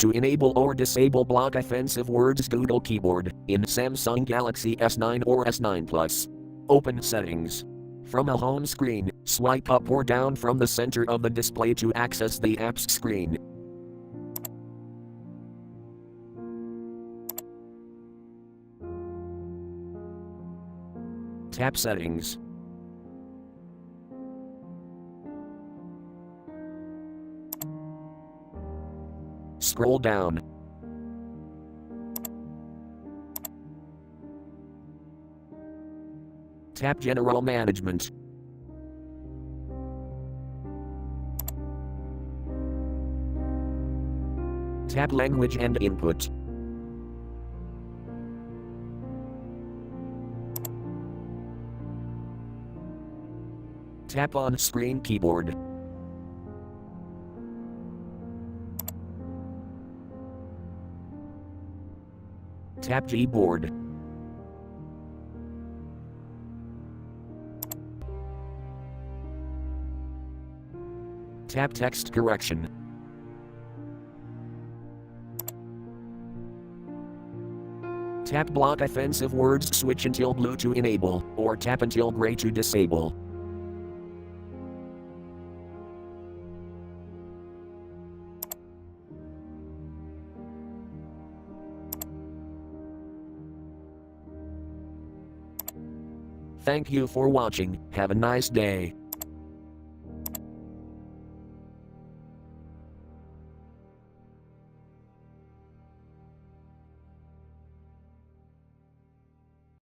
To enable or disable block offensive words, Google Keyboard in Samsung Galaxy S9 or S9 Plus. Open Settings. From a home screen, swipe up or down from the center of the display to access the apps screen. Tap Settings. Scroll down. Tap General Management. Tap Language and Input. Tap On Screen Keyboard. Tap Keyboard. Tap Text Correction. Tap Block Offensive Words, switch until blue to enable, or tap until gray to disable. Thank you for watching. Have a nice day.